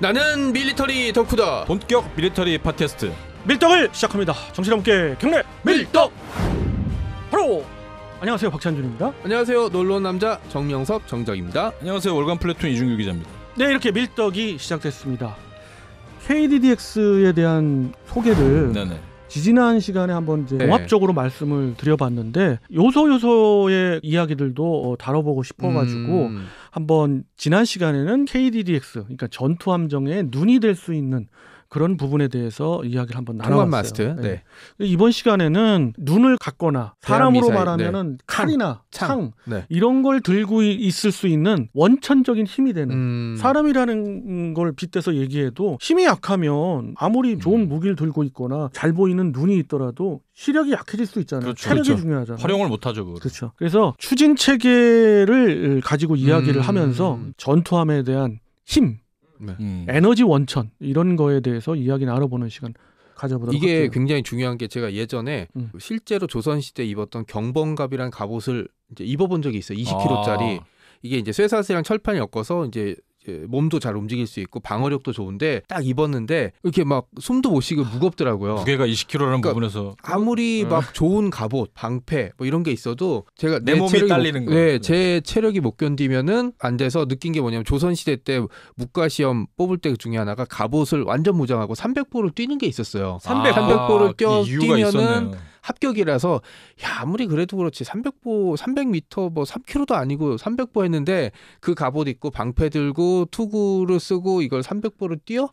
나는 밀리터리 덕후다. 본격 밀리터리 팟캐스트 밀떡을 시작합니다. 정신없게 경례 밀떡. 바로 안녕하세요, 박찬준입니다. 안녕하세요, 놀러온 남자 정명섭 정적입니다. 안녕하세요, 월간 플래툰 이준규 기자입니다. 네, 이렇게 밀떡이 시작됐습니다. KDDX에 대한 소개를 지지난 시간에 한번 이제 종합적으로 말씀을 드려봤는데 요소의 이야기들도 다뤄보고 싶어가지고 한번 지난 시간에는 KDDX, 그러니까 전투함정의 눈이 될 수 있는 그런 부분에 대해서 이야기를 한번 나눠봤어요. 마스트. 네. 이번 시간에는 눈을 갖거나 사람으로 미사일, 말하면 칼이나 창 네. 이런 걸 들고 있을 수 있는 원천적인 힘이 되는 사람이라는 걸 빗대서 얘기해도 힘이 약하면 아무리 좋은 무기를 들고 있거나 잘 보이는 눈이 있더라도 시력이 약해질 수 있잖아요. 그렇죠. 체력이 그렇죠. 중요하잖아요. 활용을 못하죠. 그걸. 그렇죠. 그래서 추진 체계를 가지고 이야기를 하면서 전투함에 대한 힘, 에너지 원천 이런 거에 대해서 이야기 나눠보는 시간 가져보도록 이게 할게요. 굉장히 중요한 게 제가 예전에 실제로 조선시대 입었던 경범갑이라는 갑옷을 이제 입어본 적이 있어요. 20kg짜리. 이게 이제 쇠사슬이랑 철판이 엮어서 이제 몸도 잘 움직일 수 있고 방어력도 좋은데 딱 입었는데 이렇게 막 숨도 못 쉬고 무겁더라고요. 무게가 20kg라는 그러니까 부분에서 아무리 막 좋은 갑옷, 방패 뭐 이런 게 있어도 제가 내 몸이 딸리는 거예요. 네, 제 체력이 못 견디면은 안 돼서 느낀 게 뭐냐면 조선시대 때 문과 시험 뽑을 때 중에 하나가 갑옷을 완전 무장하고 300보를 뛰는 게 있었어요. 300보를 뛰면은 합격이라서 야 아무리 그래도 그렇지 300m 뭐 3km도 아니고 300보 했는데 그 갑옷 입고 방패 들고 투구를 쓰고 이걸 300보를 뛰어?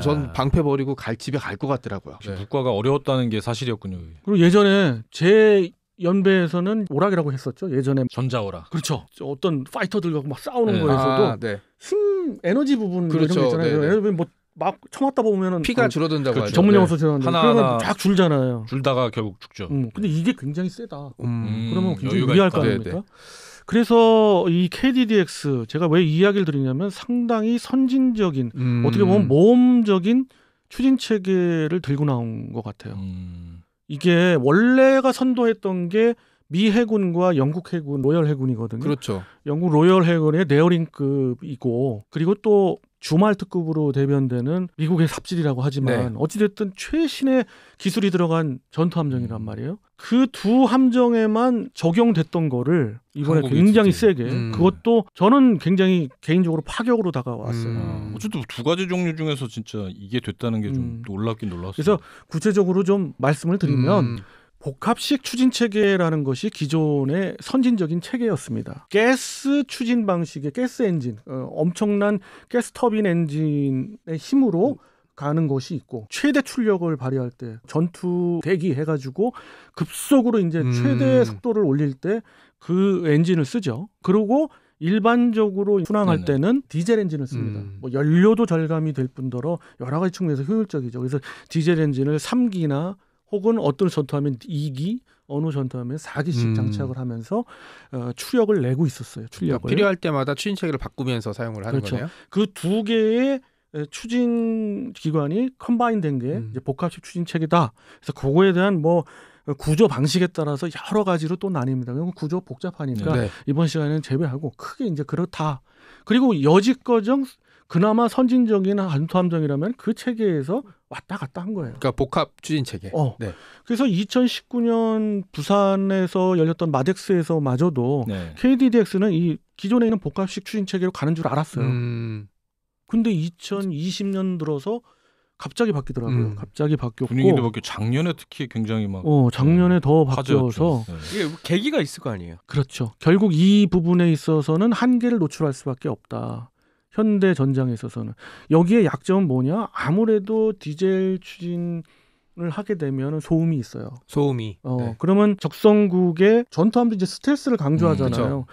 전 방패 버리고 집에 갈 것 같더라고요. 문과가 어려웠다는 게 사실이었군요. 그리고 예전에 제 연배에서는 오락이라고 했었죠. 예전에 전자오락. 그렇죠. 어떤 파이터들과 막 싸우는 거에서도 힘 에너지 부분 그렇죠. 이런 거 있잖아요. 뭐 막 쳐맞다 보면은 피가 줄어든다고 하죠. 전문 용어로 들었는데 하나하나 쫙 줄잖아요. 줄다가 결국 죽죠. 근데 이게 굉장히 세다. 그러면 굉장히 여유가 유리할 있다. 거 아닙니까? 그래서 이 KDDX 제가 왜 이 이야기를 드리냐면 상당히 선진적인 어떻게 보면 모험적인 추진 체계를 들고 나온 것 같아요. 이게 원래가 선도했던 게 미 해군과 영국 해군, 로열 해군이거든요. 그렇죠. 영국 로열 해군의 네어링급이고 그리고 또 주말 특급으로 대변되는 미국의 삽질이라고 하지만 어찌됐든 최신의 기술이 들어간 전투함정이란 말이에요. 그 두 함정에만 적용됐던 거를 이번에 굉장히 세게 그것도 저는 굉장히 개인적으로 파격으로 다가왔어요. 어쨌든 두 가지 종류 중에서 진짜 이게 됐다는 게 좀 놀랍긴 놀랐어요. 그래서 구체적으로 좀 말씀을 드리면 복합식 추진 체계라는 것이 기존의 선진적인 체계였습니다. 가스 추진 방식의 가스 엔진, 엄청난 가스 터빈 엔진의 힘으로 가는 것이 있고 최대 출력을 발휘할 때 전투 대기 해가지고 급속으로 이제 최대 속도를 올릴 때 그 엔진을 쓰죠. 그리고 일반적으로 순항할 때는 디젤 엔진을 씁니다. 뭐 연료도 절감이 될 뿐더러 여러 가지 측면에서 효율적이죠. 그래서 디젤 엔진을 3기나 혹은 어떤 전투하면 2기, 어느 전투하면 4기씩 장착을 하면서 추력을 내고 있어요. 출력을. 필요할 때마다 추진 체계를 바꾸면서 사용을 하는 거네요. 그 두 개의 추진 기관이 컴바인된 게 이제 복합식 추진 체계다. 그래서 그거에 대한 뭐 구조 방식에 따라서 여러 가지로 또 나뉩니다. 구조 복잡하니까 이번 시간에는 제외하고 크게 이제 그렇다. 그리고 여지껏정 그나마 선진적인 전투함정이라면 그 체계에서 왔다 갔다 한 거예요. 그러니까 복합 추진 체계. 그래서 2019년 부산에서 열렸던 마덱스에서 마저도 KDDX는 이 기존에 있는 복합식 추진 체계로 가는 줄 알았어요. 근데 2020년 들어서 갑자기 바뀌더라고요. 갑자기 바뀌었고 분위기도 바뀌고 작년에 특히 굉장히 막 작년에 더 바뀌어서 이게 계기가 있을 거 아니에요. 그렇죠. 결국 이 부분에 있어서는 한계를 노출할 수밖에 없다. 현대 전장에 있어서는. 여기에 약점은 뭐냐? 아무래도 디젤 추진을 하게 되면 소음이 있어요. 소음이. 그러면 적성국의 전투함도 이제 스텔스를 강조하잖아요.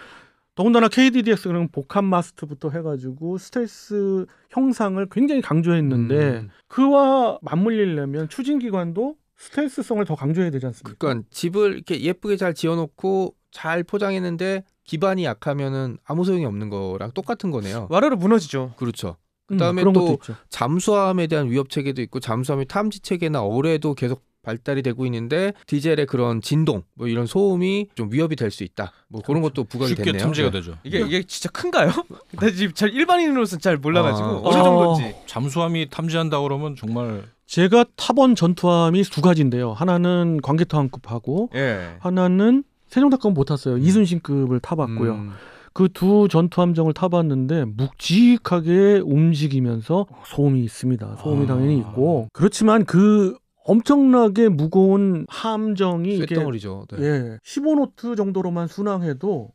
더군다나 KDDX는 복합 마스트부터 해가지고 스텔스 형상을 굉장히 강조했는데 그와 맞물리려면 추진기관도 스텔스성을 더 강조해야 되지 않습니까? 그러니까 집을 이렇게 예쁘게 잘 지어놓고 잘 포장했는데 기반이 약하면은 아무 소용이 없는 거랑 똑같은 거네요. 와르르 무너지죠. 그렇죠. 그다음에 또 잠수함에 대한 위협 체계도 있고 잠수함의 탐지 체계나 어뢰도 계속 발달이 되고 있는데 디젤의 그런 진동 뭐 이런 소음이 좀 위협이 될 수 있다. 뭐 그런 것도 부각이 쉽게 됐네요. 탐지가 네. 되죠. 이게 진짜 큰가요? 나 지금 잘 일반인으로서는 잘 몰라가지고 아. 어느 정도인지. 잠수함이 탐지한다 그러면 정말 제가 타본 전투함이 두 가지인데요. 하나는 광개토함급하고 예. 하나는 세종탑급 못 탔어요. 이순신급을 타봤고요. 그 두 전투함정을 타봤는데 묵직하게 움직이면서 소음이 있습니다. 소음이 당연히 있고 그렇지만 그 엄청나게 무거운 함정이 이게 쇳덩어리죠. 네. 예, 15노트 정도로만 순항해도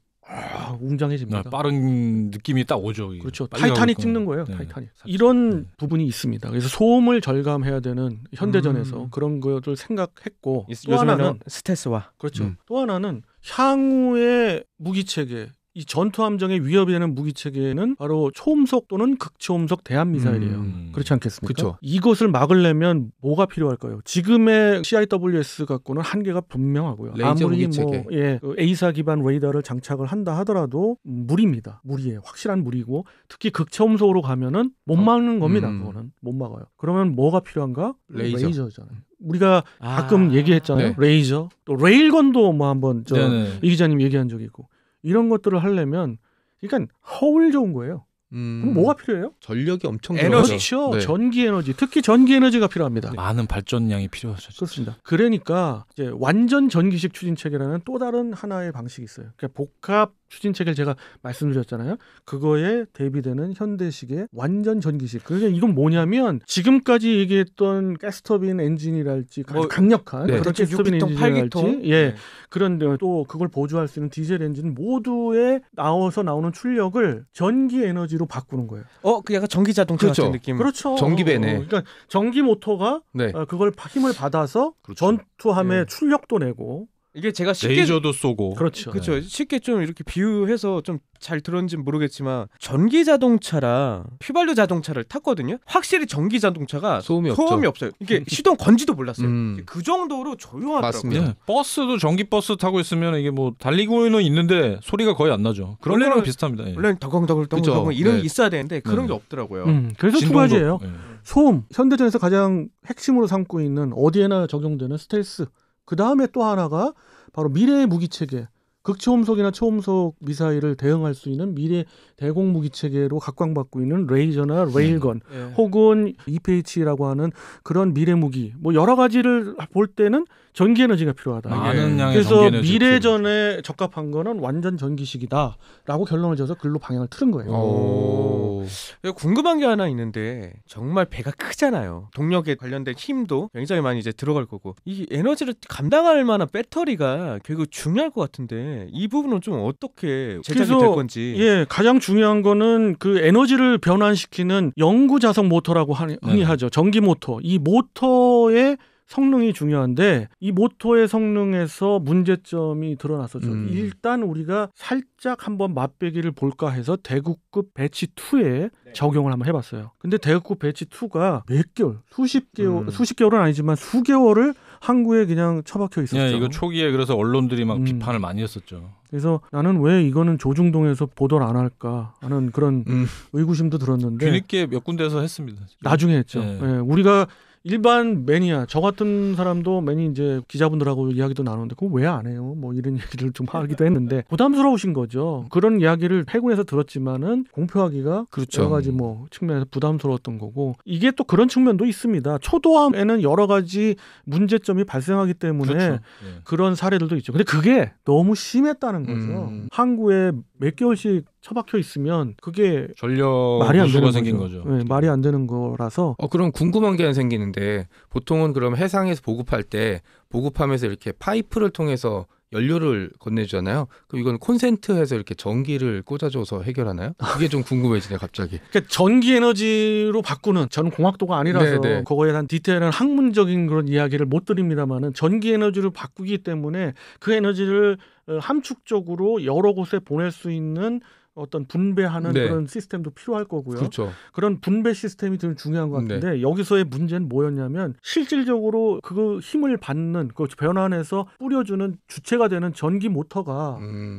웅장해집니다. 빠른 느낌이 딱 오죠. 이게. 그렇죠. 빨리 타이타닉 가고 찍는 거예요. 네. 타이타닉. 네. 이런 부분이 있습니다. 그래서 소음을 절감해야 되는 현대전에서 그런 것을 생각했고 또 하나는 요즘에는 스텔스와 그렇죠. 또 하나는 향후의 무기 체계. 이 전투함정의 위협이 되는 무기 체계는 바로 초음속 또는 극초음속 대함 미사일이에요. 그렇지 않겠습니까? 그렇죠. 이것을 막으려면 뭐가 필요할까요? 지금의 CIWS 갖고는 한계가 분명하고요. 레이저 아무리 무기 체계. 그 A사 기반 레이더를 장착을 한다 하더라도 무리입니다. 무리예요. 확실한 무리고 특히 극초음속으로 가면은 못 막는 겁니다. 그거는 못 막아요. 그러면 뭐가 필요한가? 레이저잖아요. 우리가 가끔 얘기했잖아요. 네. 레이저, 또 레일건도 뭐 한번 네네. 이 기자님 얘기한 적이 있고 이런 것들을 하려면 그러니까 허울 좋은 거예요. 그럼 뭐가 필요해요? 전력이 엄청 에너지. 그렇죠. 네. 전기 에너지, 특히 전기 에너지가 필요합니다. 많은 발전량이 필요하죠. 진짜. 그렇습니다. 그러니까 이제 완전 전기식 추진 체계라는 또 다른 하나의 방식이 있어요. 그러니까 복합 추진 체계를 제가 말씀드렸잖아요. 그거에 대비되는 현대식의 완전 전기식. 그러니까 이건 뭐냐면 지금까지 얘기했던 가스터빈 엔진이랄지 뭐, 강력한 네. 그런 가스터빈 6기통, 엔진이랄지 8기통. 예. 그런 또 그걸 보조할 수 있는 디젤 엔진 모두에 나오는 출력을 전기 에너지로 바꾸는 거예요. 그 약간 전기 자동차 그렇죠. 같은 느낌. 그렇죠. 전기배네. 그러니까 전기 모터가 네. 그걸 힘을 받아서 그렇죠. 전투함에 네. 출력도 내고 이게 제가 쉽게 레이저도 쏘고. 그렇죠. 그렇죠. 쉽게 좀 이렇게 비유해서 좀 잘 들었는지는 모르겠지만 전기 자동차랑 휘발유 자동차를 탔거든요. 확실히 전기 자동차가 소음이 없어요. 이게 시동 건지도 몰랐어요. 음. 그 정도로 조용하더라고요. 맞습니다. 네. 버스도 전기 버스 타고 있으면 이게 뭐 달리고는 있는데 소리가 거의 안 나죠. 그런 원래는 거랑 비슷합니다. 예. 원래는 덜컹덜컹 그죠. 이런 게 네. 있어야 되는데 그런 네. 게 없더라고요. 그래서 두 진동도- 가지예요. 예. 소음, 현대전에서 가장 핵심으로 삼고 있는 어디에나 적용되는 스텔스. 그 다음에 또 하나가 바로 미래의 무기 체계. 극초음속이나 초음속 미사일을 대응할 수 있는 미래 대공 무기 체계로 각광받고 있는 레이저나 레일건 예. 혹은 EPH라고 하는 그런 미래 무기. 뭐 여러 가지를 볼 때는 전기 에너지가 필요하다. 많은 양의 그래서 전기 에너지 미래전에 적합한 거는 완전 전기식이다라고 결론을 지어서 글로 방향을 틀은 거예요. 오. 궁금한 게 하나 있는데 정말 배가 크잖아요. 동력에 관련된 힘도 굉장히 많이 이제 들어갈 거고 이 에너지를 감당할 만한 배터리가 결국 중요할 것 같은데 이 부분은 좀 어떻게 제작이 그래서, 될 건지. 예, 가장 중요한 거는 그 에너지를 변환시키는 영구 자석 모터라고 흔히 하죠. 전기 모터. 이 모터의 성능이 중요한데 이 모터의 성능에서 문제점이 드러났었죠. 일단 우리가 살짝 한번 맛배기를 볼까 해서 대구급 배치 2에 적용을 한번 해봤어요. 근데 대구급 배치 2가 몇 개월, 수십 개월은 아니지만 수개월을 항구에 그냥 처박혀 있었죠. 예, 이거 초기에 그래서 언론들이 막 음. 비판을 많이 했었죠. 그래서 나는 왜 이거는 조중동에서 보도를 안 할까 하는 그런 의구심도 들었는데 뒤늦게 몇 군데에서 했습니다. 나중에 했죠. 네. 예, 우리가 일반 매니아 저 같은 사람도 매니 이제 기자분들하고 이야기도 나누는데 그거 왜 안 해요? 뭐 이런 얘기를 좀 하기도 했는데 부담스러우신 거죠. 그런 이야기를 해군에서 들었지만은 공표하기가 그렇죠. 여러 가지 뭐 측면에서 부담스러웠던 거고 이게 또 그런 측면도 있습니다. 초도함에는 여러 가지 문제점이 발생하기 때문에 그렇죠. 예. 그런 사례들도 있죠. 근데 그게 너무 심했다는 거죠. 항구에 몇 개월씩 처박혀 있으면 그게 전력 말이 안 되는 부수가 생긴 거죠. 네, 말이 안 되는 거라서 그럼 궁금한 게 하나 생기는데 보통은 그럼 해상에서 보급할 때 보급함에서 이렇게 파이프를 통해서 연료를 건네주잖아요. 그럼 이건 콘센트해서 이렇게 전기를 꽂아줘서 해결하나요? 그게 좀 궁금해지네요, 갑자기. 그러니까 전기 에너지로 바꾸는 저는 공학도가 아니라서 네. 그거에 대한 디테일한 학문적인 그런 이야기를 못 드립니다만은 전기 에너지를 바꾸기 때문에 그 에너지를 함축적으로 여러 곳에 보낼 수 있는 어떤 분배하는 네. 그런 시스템도 필요할 거고요. 그렇죠. 그런 분배 시스템이 좀 중요한 것 같은데 여기서의 문제는 뭐였냐면 실질적으로 그 힘을 받는 그 변환해서 뿌려주는 주체가 되는 전기 모터가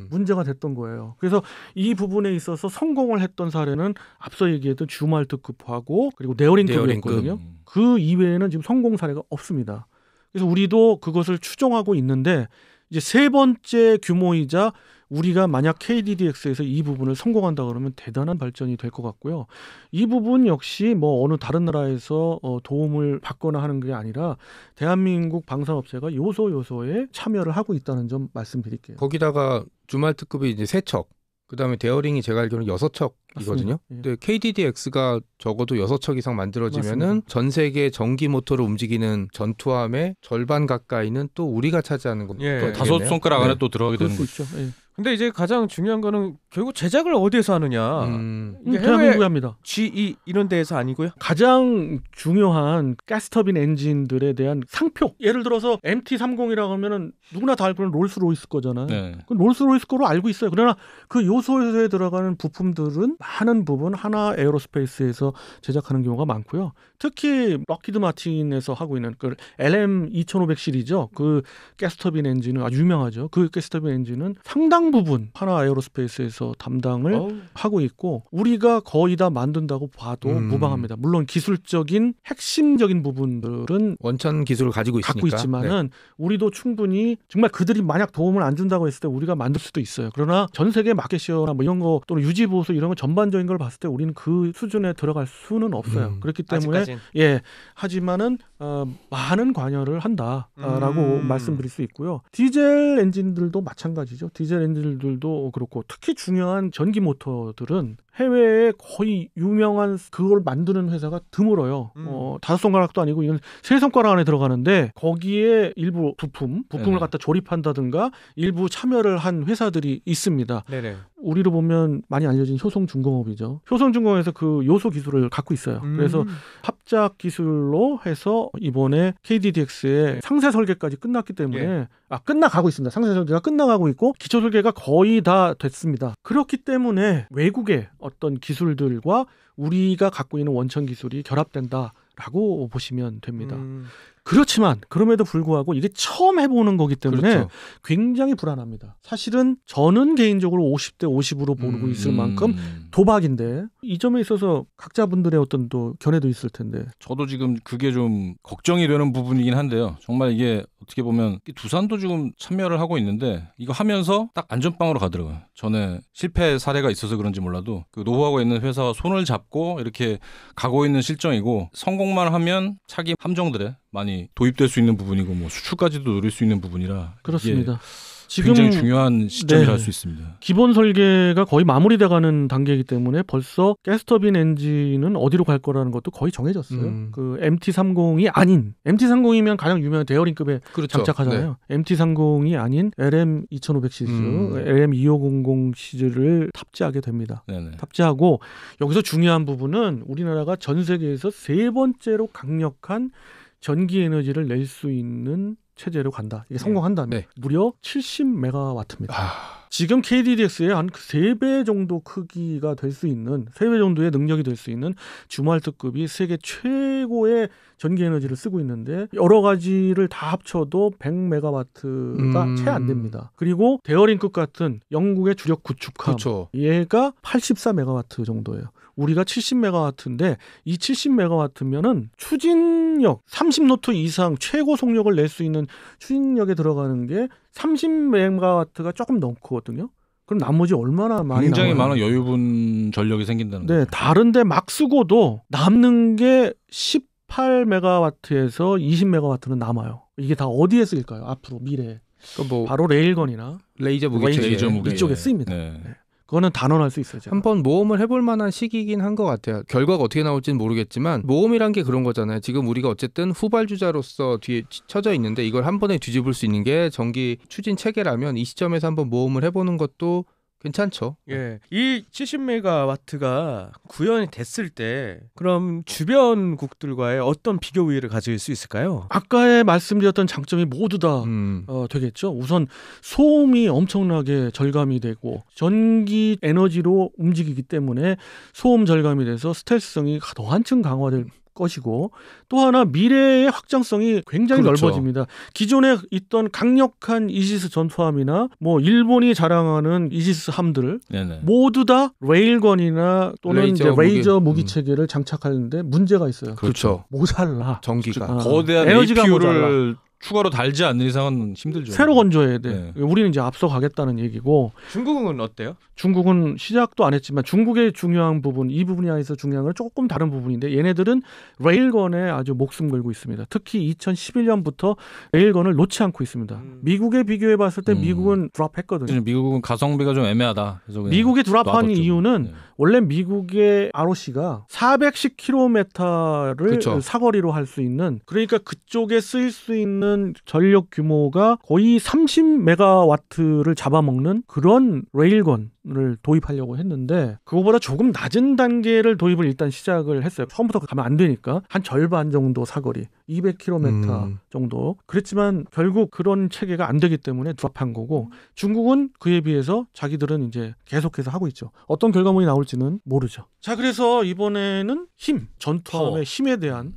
문제가 됐던 거예요. 그래서 이 부분에 있어서 성공을 했던 사례는 앞서 얘기했던 주말트급하고 그리고 네어링급이었거든요. 그 이외에는 지금 성공 사례가 없습니다. 그래서 우리도 그것을 추종하고 있는데 이제 세 번째 규모이자 우리가 만약 KDDX에서 이 부분을 성공한다 그러면 대단한 발전이 될 것 같고요. 이 부분 역시 뭐 어느 다른 나라에서 도움을 받거나 하는 게 아니라 대한민국 방산업체가 요소에 참여를 하고 있다는 점 말씀드릴게요. 거기다가 주말 특급이 이제 3척. 그다음에 데어링이 제가 알기로는 6척이거든요. 예. 근데 KDDX가 적어도 6척 이상 만들어지면은 맞습니다. 전 세계 전기 모터로 움직이는 전투함의 절반 가까이는 또 우리가 차지하는 겁니다. 예. 5손가락 안에 네. 또 들어가게 그럴 되는 수 거죠. 있죠. 예. 근데 이제 가장 중요한 거는 결국 제작을 어디에서 하느냐. 이게 대한민국이 해외 합니다. GE 이런 데에서 아니고요. 가장 중요한 가스터빈 엔진들에 대한 상표. 예를 들어서 MT30이라고 하면은 누구나 다 알고 있는 롤스로이스 거잖아요. 네. 그 롤스로이스 거로 알고 있어요. 그러나 그 요소에 들어가는 부품들은 많은 부분 하나 에어로스페이스에서 제작하는 경우가 많고요. 특히 럭키드 마틴에서 하고 있는 그 LM2500 시리즈 그 가스터빈 엔진은 아주 유명하죠. 그 가스터빈 엔진은 상당 부분 하나 에어로스페이스에서 담당을 하고 있고 우리가 거의 다 만든다고 봐도 무방합니다. 물론 기술적인 핵심적인 부분들은 원천 기술을 가지고 있으니까. 갖고 있지만은 우리도 충분히 정말 그들이 만약 도움을 안 준다고 했을 때 우리가 만들 수도 있어요. 그러나 전 세계 마켓시어나 뭐 이런 거 또는 유지 보수 이런 거 전반적인 걸 봤을 때 우리는 그 수준에 들어갈 수는 없어요. 그렇기 때문에 아직까진. 예 하지만은 많은 관여를 한다라고 말씀드릴 수 있고요. 디젤 엔진들도 마찬가지죠. 디젤 엔진들도 그렇고 특히 중요한 전기 모터들은 해외에 거의 유명한 그걸 만드는 회사가 드물어요. 5손가락도 아니고 이건 3손가락 안에 들어가는데 거기에 일부 부품을 갖다 조립한다든가 일부 참여를 한 회사들이 있습니다. 네네. 우리로 보면 많이 알려진 효성중공업이죠. 효성중공업에서 그 요소 기술을 갖고 있어요. 그래서 합작 기술로 해서 이번에 KDDX의 상세 설계까지 끝났기 때문에 끝나가고 있습니다. 상세 설계가 끝나가고 있고 기초 설계가 거의 다 됐습니다. 그렇기 때문에 외국의 어떤 기술들과 우리가 갖고 있는 원천 기술이 결합된다라고 보시면 됩니다. 그렇지만 그럼에도 불구하고 이게 처음 해보는 거기 때문에 그렇죠. 굉장히 불안합니다. 사실은 저는 개인적으로 50대 50으로 보고 있을 만큼 도박인데 이 점에 있어서 각자분들의 어떤 또 견해도 있을 텐데 저도 지금 그게 좀 걱정이 되는 부분이긴 한데요. 정말 이게 어떻게 보면 두산도 지금 참여를 하고 있는데 이거 하면서 딱 안전빵으로 가더라고요. 전에 실패 사례가 있어서 그런지 몰라도 그 노후하고 있는 회사와 손을 잡고 이렇게 가고 있는 실정이고 성공만 하면 차기 함정들에 많이 도입될 수 있는 부분이고 뭐 수출까지도 노릴 수 있는 부분이라 그렇습니다. 지금 굉장히 중요한 시점이라 할 수 있습니다. 기본 설계가 거의 마무리돼가는 단계이기 때문에 벌써 가스터빈 엔진은 어디로 갈 거라는 것도 거의 정해졌어요. 그 MT30이 아닌 MT30이면 가장 유명한 데어링급에 그렇죠. 장착하잖아요. MT30이 아닌 LM2500 시리즈, LM2500 시리즈를 탑재하게 됩니다. 네네. 탑재하고 여기서 중요한 부분은 우리나라가 전 세계에서 3번째로 강력한 전기 에너지를 낼 수 있는 체제로 간다. 이게 성공한다면 무려 70메가와트입니다. 지금 KDDX의 한 3배 정도 크기가 될 수 있는 3배 정도의 능력이 될 수 있는 주말 특급이 세계 최고의 전기 에너지를 쓰고 있는데 여러 가지를 다 합쳐도 100메가와트가 채 안 됩니다. 그리고 데어링급 같은 영국의 주력 구축함 그렇죠. 얘가 84메가와트 정도예요. 우리가 70메가와트인데 이 70메가와트면은 추진력 30노트 이상 최고 속력을 낼 수 있는 추진력에 들어가는 게 30메가와트가 조금 넘거든요. 그럼 나머지 얼마나 많이 굉장히 남아요? 많은 여유분 전력이 생긴다는 네, 거죠. 다른데 막 쓰고도 남는 게 18메가와트에서 20메가와트는 남아요. 이게 다 어디에 쓰일까요? 앞으로 미래에. 그러니까 뭐 바로 레일건이나 레이저 무기 체계. 레이저 무기. 이쪽에 쓰입니다. 네. 그거는 단언할 수 있어요. 제가. 한번 모험을 해볼 만한 시기이긴 한 것 같아요. 결과가 어떻게 나올지는 모르겠지만 모험이란 게 그런 거잖아요. 지금 우리가 어쨌든 후발주자로서 뒤에 쳐져 있는데 이걸 한 번에 뒤집을 수 있는 게 전기 추진 체계라면 이 시점에서 한번 모험을 해보는 것도 괜찮죠. 예, 이 70메가와트가 구현이 됐을 때 그럼 주변국들과의 어떤 비교 우위를 가질 수 있을까요? 아까 말씀드렸던 장점이 모두 다 되겠죠. 우선 소음이 엄청나게 절감이 되고 전기 에너지로 움직이기 때문에 소음 절감이 돼서 스텔스성이 더 한층 강화될 것이고 또 하나 미래의 확장성이 굉장히 그렇죠. 넓어집니다. 기존에 있던 강력한 이지스 전투함이나 뭐 일본이 자랑하는 이지스 함들 네네. 모두 다 레일건이나 또는 레이저 무기 무기. 체계를 장착하는데 문제가 있어요. 그렇죠. 모자라. 전기가. 아, 거대한 에너지가 APU를 추가로 달지 않는 이상은 힘들죠. 새로 건져야 돼. 우리는 이제 앞서 가겠다는 얘기고. 중국은 어때요? 중국은 시작도 안 했지만 중국의 중요한 부분, 이 부분에서 중요한 건 조금 다른 부분인데 얘네들은 레일건에 아주 목숨 걸고 있습니다. 특히 2011년부터 레일건을 놓지 않고 있습니다. 미국에 비교해 봤을 때 미국은 드랍했거든요. 미국은 가성비가 좀 애매하다. 그래서 미국이 드랍한 이유는 원래 미국의 ROC가 410km를 그렇죠. 사거리로 할 수 있는, 그러니까 그쪽에 쓰일 수 있는 전력 규모가 거의 30메가와트를 잡아먹는 그런 레일건을 도입하려고 했는데 그거보다 조금 낮은 단계를 도입을 일단 시작을 했어요. 처음부터 가면 안 되니까 한 절반 정도 사거리 200km 정도. 그랬지만 결국 그런 체계가 안 되기 때문에 드랍한 거고, 중국은 그에 비해서 자기들은 이제 계속해서 하고 있죠. 어떤 결과물이 나올지는 모르죠. 자, 그래서 이번에는 전투함의 힘에 대한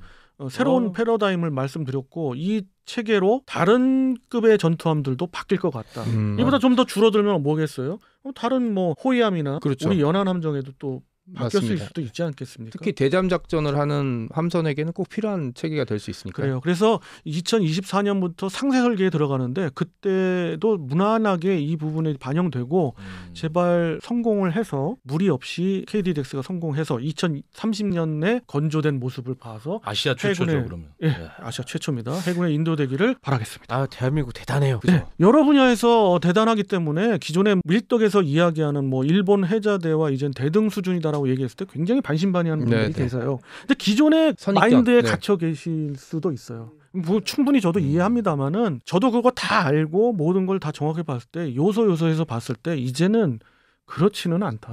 새로운 패러다임을 말씀드렸고, 이 체계로 다른 급의 전투함들도 바뀔 것 같다. 이보다 좀 더 줄어들면 뭐겠어요? 다른 뭐 호위함이나 그렇죠. 우리 연안함정에도 또 바뀌었을 맞습니다. 수도 있지 않겠습니까? 특히 대잠 작전을 하는 함선에게는 꼭 필요한 체계가 될 수 있으니까. 그래요. 그래서 2024년부터 상세 설계에 들어가는데 그때도 무난하게 이 부분에 반영되고 제발 성공을 해서 무리 없이 KDDX가 성공해서 2030년에 건조된 모습을 봐서 아시아 최초죠, 해군의, 그러면. 예, 아시아 최초입니다. 해군에 인도되기를 바라겠습니다. 아, 대한민국 대단해요. 네, 여러 분야에서 대단하기 때문에 기존의 밀떡에서 이야기하는 뭐 일본 해자대와 이젠 대등 수준이다라고 얘기했을 때 굉장히 반신반의하는 분들이 계세요. 근데 기존의 선입견. 마인드에 네. 갇혀 계실 수도 있어요. 뭐 충분히 저도 이해합니다만은 저도 그거 다 알고 모든 걸 다 정확히 봤을 때 요소에서 봤을 때 이제는 그렇지는 않다.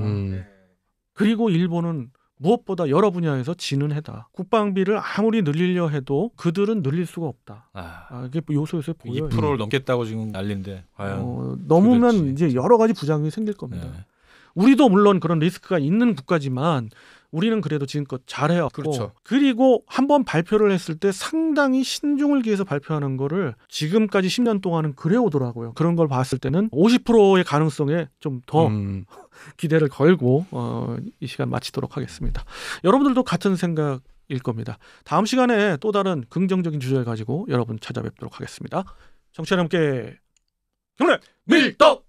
그리고 일본은 무엇보다 여러 분야에서 지는 해다. 국방비를 아무리 늘리려 해도 그들은 늘릴 수가 없다. 이게 요소에서 보여요. 2%를 넘겠다고 지금 난리인데 과연 넘으면 그럴지. 이제 여러 가지 부작용이 생길 겁니다. 네. 우리도 물론 그런 리스크가 있는 국가지만 우리는 그래도 지금껏 잘해왔고, 그렇죠. 그리고 한번 발표를 했을 때 상당히 신중을 기해서 발표하는 거를 지금까지 10년 동안은 그래오더라고요. 그런 걸 봤을 때는 50%의 가능성에 좀 더 기대를 걸고 이 시간 마치도록 하겠습니다. 여러분들도 같은 생각일 겁니다. 다음 시간에 또 다른 긍정적인 주제를 가지고 여러분 찾아뵙도록 하겠습니다. 청취자 여러분께 경례 밀떡!